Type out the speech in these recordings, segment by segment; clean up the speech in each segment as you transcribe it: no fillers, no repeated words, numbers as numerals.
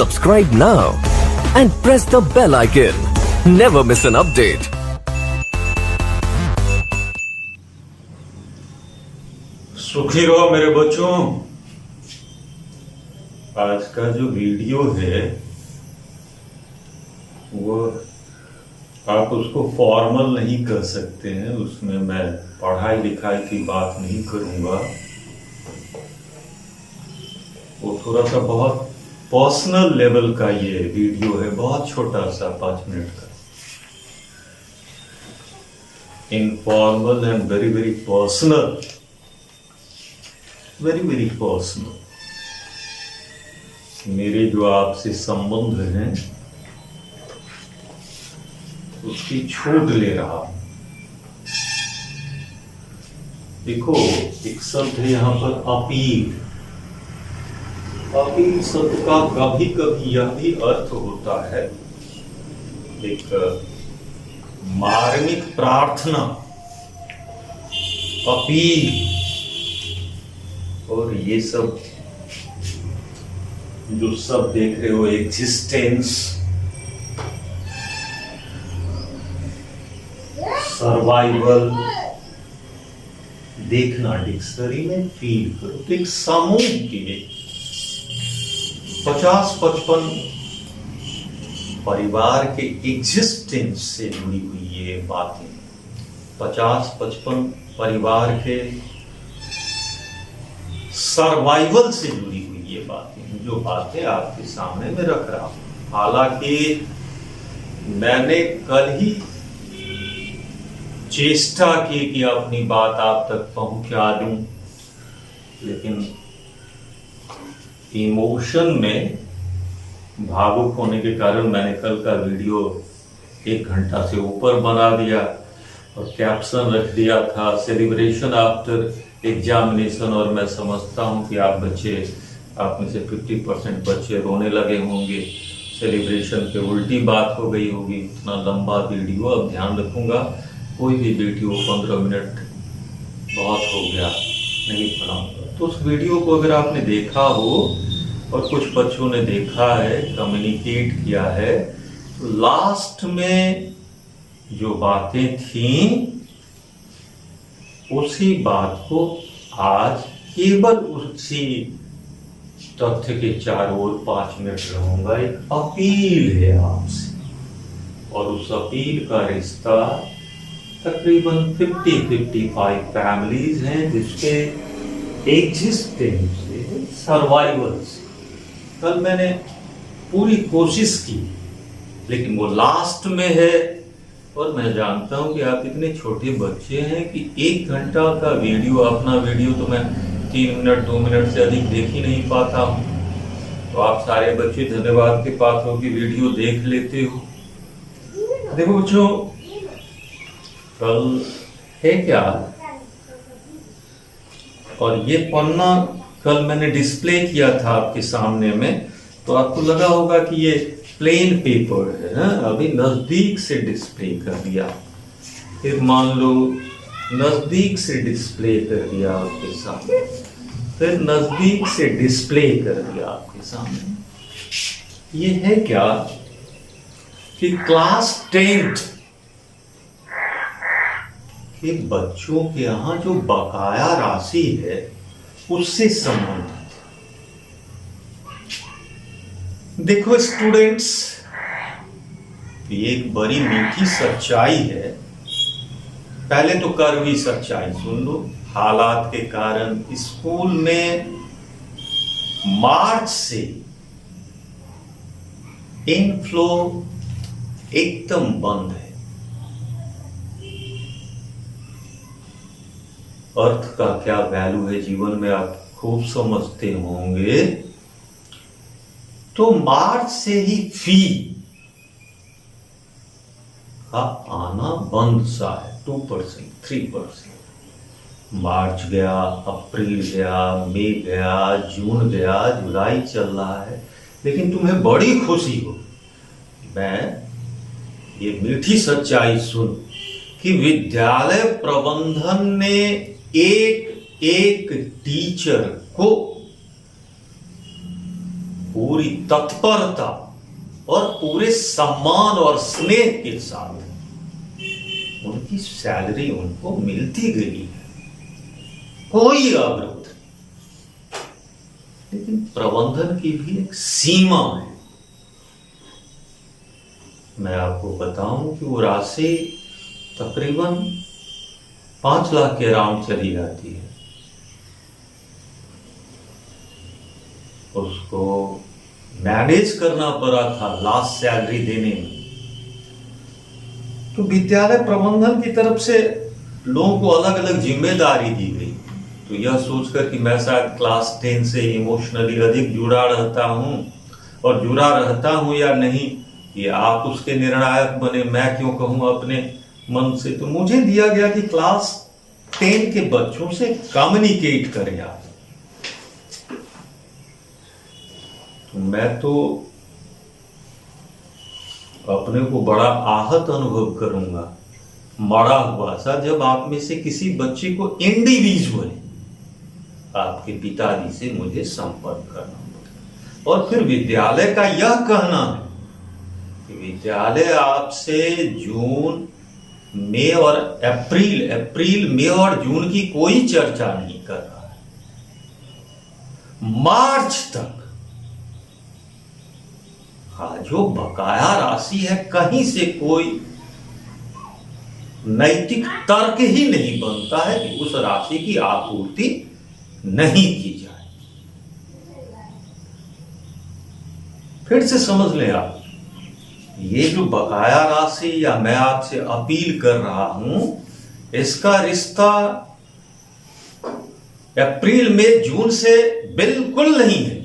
Subscribe now and press the bell icon. Never miss an update. सुखी रहो मेरे बच्चों। आज का जो वीडियो है वो आप उसको फॉर्मल नहीं कर सकते हैं, उसमें मैं पढ़ाई लिखाई की बात नहीं करूंगा। वो थोड़ा सा बहुत पर्सनल लेवल का ये वीडियो है, बहुत छोटा सा 5 मिनट का, informal and very very personal, very very personal. मेरे जो आपसे संबंध हैं उसकी छूट ले रहा हूं। देखो, एक शब्द है यहां पर अपील। अपील शब्द का कभी कभी यह भी अर्थ होता है एक मार्मिक प्रार्थना, अपील। और ये सब जो सब देख रहे हो, एग्जिस्टेंस, सर्वाइवल, देखना डिक्शनरी में फील करो तो एक समूह के 50-55 परिवार के एग्जिस्टेंस से जुड़ी हुई ये बातें, 50-55 परिवार के सर्वाइवल से जुड़ी हुई ये बातें, जो बातें आपके सामने में रख रहा हूं। हालांकि मैंने कल ही चेष्टा की कि अपनी बात आप तक पहुंचा दूं, लेकिन इमोशन में भावुक होने के कारण मैंने कल का वीडियो 1 घंटा से ऊपर बना दिया और कैप्शन रख दिया था सेलिब्रेशन आफ्टर एग्जामिनेशन। और मैं समझता हूं कि आप में से 50% बच्चे रोने लगे होंगे, सेलिब्रेशन पे उल्टी बात हो गई होगी। इतना लंबा वीडियो अब ध्यान रखूंगा, कोई भी वीडियो 15 मिनट बहुत हो गया नहीं बनाऊंगा। तो उस वीडियो को अगर आपने देखा हो और कुछ बच्चों ने देखा है, कम्युनिकेट किया है, तो लास्ट में जो बातें थीं उसी बात को आज केवल उसी तथ्य के चारों ओर 5 मिनट रहूंगा। एक अपील है आपसे, और उस अपील का रिश्ता तकरीबन 50-55 फैमिलीज हैं जिसके एग्जिस्टेंस से, सर्वाइवल से। कल मैंने पूरी कोशिश की, लेकिन वो लास्ट में है। और मैं जानता हूं कि आप इतने छोटे बच्चे हैं कि 1 घंटा का वीडियो, अपना वीडियो तो मैं 3 मिनट 2 मिनट से अधिक देख ही नहीं पाता हूं। तो आप सारे बच्चे धन्यवाद के पात्र हो कि वीडियो देख लेते हो। देखो बच्चों, कल है क्या, और ये पन्ना कल मैंने डिस्प्ले किया था आपके सामने में, तो आपको लगा होगा कि ये प्लेन पेपर है ना? अभी नजदीक से डिस्प्ले कर दिया, फिर मान लो नजदीक से डिस्प्ले कर दिया आपके सामने, फिर नजदीक से डिस्प्ले कर दिया आपके सामने। ये है क्या कि क्लास 10th के बच्चों के यहाँ जो बकाया राशि है उससे संबंधित। देखो स्टूडेंट्स, ये एक बड़ी मीठी सच्चाई है। पहले तो कड़वी सच्चाई सुन लो। हालात के कारण स्कूल में मार्च से इनफ्लो एकदम बंद है। अर्थ का क्या वैल्यू है जीवन में आप खूब समझते होंगे। तो मार्च से ही फी का आना बंद सा है, 2%, 3%। मार्च गया, अप्रैल गया, मई गया, जून गया, जुलाई चल रहा है। लेकिन तुम्हें बड़ी खुशी हो, मैं ये मीठी सच्चाई सुन कि विद्यालय प्रबंधन ने एक एक टीचर को पूरी तत्परता और पूरे सम्मान और स्नेह के साथ उनकी सैलरी उनको मिलती गई है, कोई अवरोध नहीं। लेकिन प्रबंधन की भी एक सीमा है। मैं आपको बताऊं कि वो राशि तकरीबन 5 लाख के अराउंड चली जाती है। उसको मैनेज करना पड़ा था लास्ट सैलरी देने में। तो विद्यालय प्रबंधन की तरफ से लोगों को अलग अलग जिम्मेदारी दी गई। तो यह सोचकर कि मैं शायद क्लास 10 से इमोशनली अधिक जुड़ा रहता हूं और जुड़ा रहता हूं या नहीं, ये आप उसके निर्णायक बने, मैं क्यों कहूं अपने मन से। तो मुझे दिया गया कि क्लास 10 के बच्चों से कम्युनिकेट करें आप। तो मैं तो अपने को बड़ा आहत अनुभव करूंगा, मरा हुआ सा, जब आप में से किसी बच्चे को इंडिविजुअली आपके पिताजी से मुझे संपर्क करना पड़ा। और फिर विद्यालय का यह कहना है कि विद्यालय आपसे जून मई और अप्रैल मई और जून की कोई चर्चा नहीं कर रहा है। मार्च तक जो बकाया राशि है, कहीं से कोई नैतिक तर्क ही नहीं बनता है कि उस राशि की आपूर्ति नहीं की जाए। फिर से समझ लें आप, ये जो बकाया राशि या मैं आपसे अपील कर रहा हूं, इसका रिश्ता अप्रैल में जून से बिल्कुल नहीं है।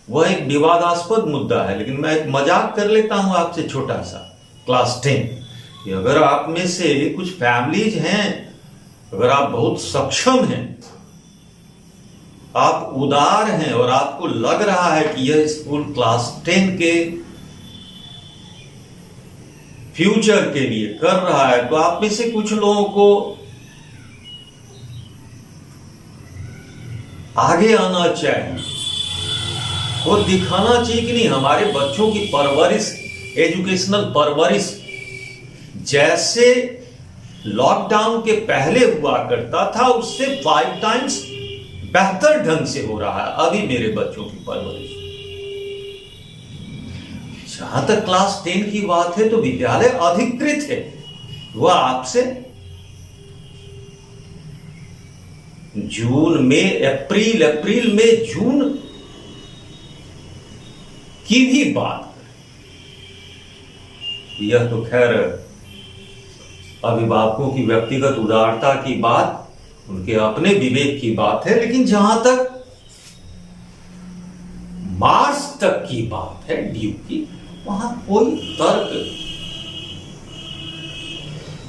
वह एक विवादास्पद मुद्दा है। लेकिन मैं एक मजाक कर लेता हूं आपसे छोटा सा, क्लास 10, कि अगर आप में से कुछ फैमिलीज हैं, अगर आप बहुत सक्षम हैं, आप उदार हैं और आपको लग रहा है कि यह स्कूल क्लास 10 के फ्यूचर के लिए कर रहा है, तो आप में से कुछ लोगों को आगे आना चाहिए और दिखाना चाहिए कि नहीं, हमारे बच्चों की परवरिश, एजुकेशनल परवरिश जैसे लॉकडाउन के पहले हुआ करता था, उससे 5 टाइम्स बेहतर ढंग से हो रहा है अभी मेरे बच्चों की परवरिश। जहां तक क्लास 10 की बात है, तो विद्यालय अधिकृत है। वह आपसे जून में अप्रैल में जून की भी बात, यह तो खैर अभिभावकों की व्यक्तिगत उदारता की बात, उनके अपने विवेक की बात है। लेकिन जहां तक मार्च तक की बात है ड्यू की, वहां कोई तर्क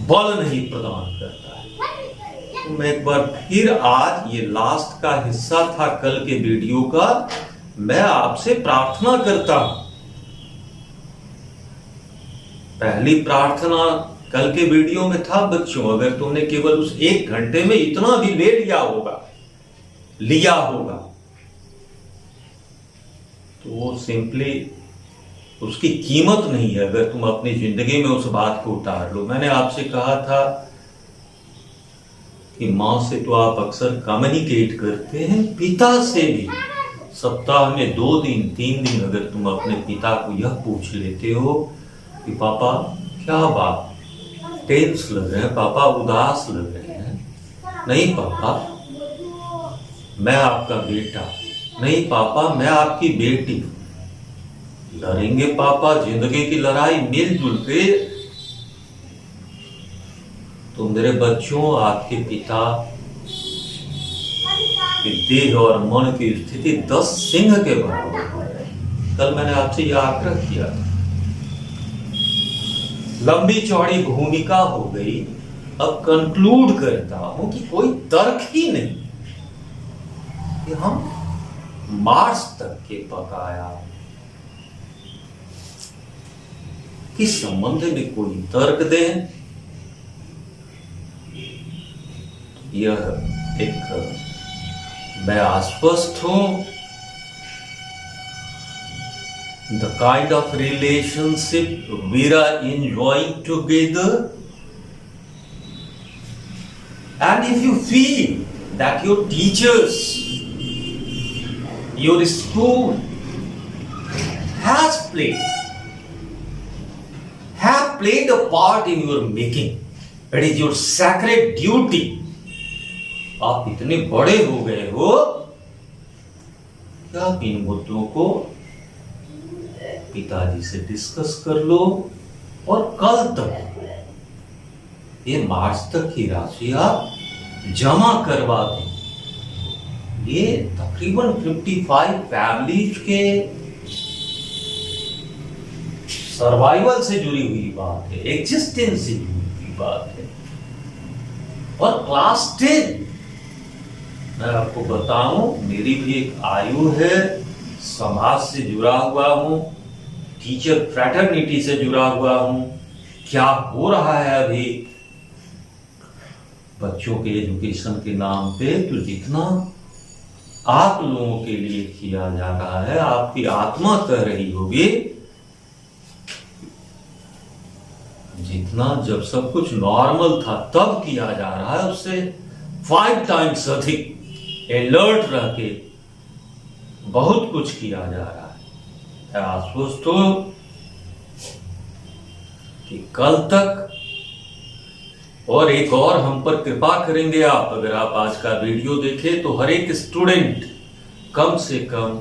बल नहीं प्रदान करता है। तो मैं एक बार फिर, आज ये लास्ट का हिस्सा था कल के वीडियो का, मैं आपसे प्रार्थना करता हूं। पहली प्रार्थना कल के वीडियो में था, बच्चों, अगर तुमने केवल उस 1 घंटे में इतना भी ले लिया होगा तो वो सिंपली उसकी कीमत नहीं है अगर तुम अपनी जिंदगी में उस बात को उतार लो। मैंने आपसे कहा था कि मां से तो आप अक्सर कम्युनिकेट करते हैं, पिता से भी सप्ताह में 2 दिन 3 दिन अगर तुम अपने पिता को यह पूछ लेते हो कि पापा क्या बात, टेंस लग रहे हैं पापा, उदास लग रहे हैं। नहीं पापा, मैं आपका बेटा। नहीं पापा, मैं आपकी बेटी। लड़ेंगे पापा जिंदगी की लड़ाई मिलजुल के, तो मेरे बच्चों, आपके पिता की देह और मन की स्थिति 10 सिंह के बराबर है। कल मैंने आपसे यह आग्रह किया था। लंबी चौड़ी भूमिका हो गई। अब कंक्लूड करता हूं कि कोई तर्क ही नहीं कि हम मार्च तक के बकाया के संबंध में कोई तर्क दें। यह एक, मैं आश्वस्त हूं the kind of relationship we are enjoying together. And if you feel that your teachers, your school have played a part in your making, it is your sacred duty. आप इतने बड़े हो गए हो कि आप इन मुद्दों को पिताजी से डिस्कस कर लो और कल तक ये मार्च तक की राशि आप जमा करवा दें। ये तकरीबन 55 फैमिलीज के सर्वाइवल से जुड़ी हुई बात है, एग्जिस्टेंस से जुड़ी हुई बात है। और क्लास 10 मैं आपको बताऊं, मेरी भी एक आयु है, समाज से जुड़ा हुआ हूं, टीचर फ्रैटर्निटी से जुड़ा हुआ हूं। क्या हो रहा है अभी बच्चों के एजुकेशन के नाम पे, तो जितना आप लोगों के लिए किया जा रहा है, आपकी आत्मा कह रही होगी, जितना जब सब कुछ नॉर्मल था तब किया जा रहा है, उससे 5 टाइम्स अधिक अलर्ट रह के बहुत कुछ किया जा रहा है। आश्वस्त हो कि कल तक, और एक और हम पर कृपा करेंगे आप, अगर आप आज का वीडियो देखें तो हर एक स्टूडेंट कम से कम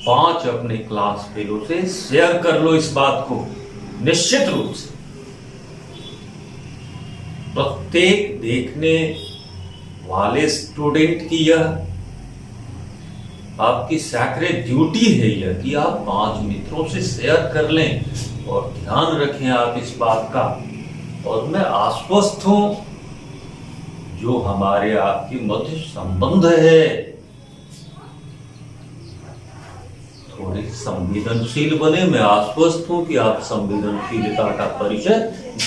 5 अपने क्लास फेलो से शेयर कर लो इस बात को। निश्चित रूप से प्रत्येक देखने वाले स्टूडेंट की यह आपकी सैक्रेड ड्यूटी है यह कि आप 5 मित्रों से शेयर कर लें और ध्यान रखें आप इस बात का। और मैं आश्वस्त हूं, जो हमारे आपके मध्य संबंध है, थोड़े संवेदनशील बने। मैं आश्वस्त हूं कि आप संवेदनशीलता का परिचय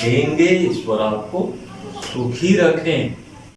देंगे। ईश्वर आपको सुखी रखें।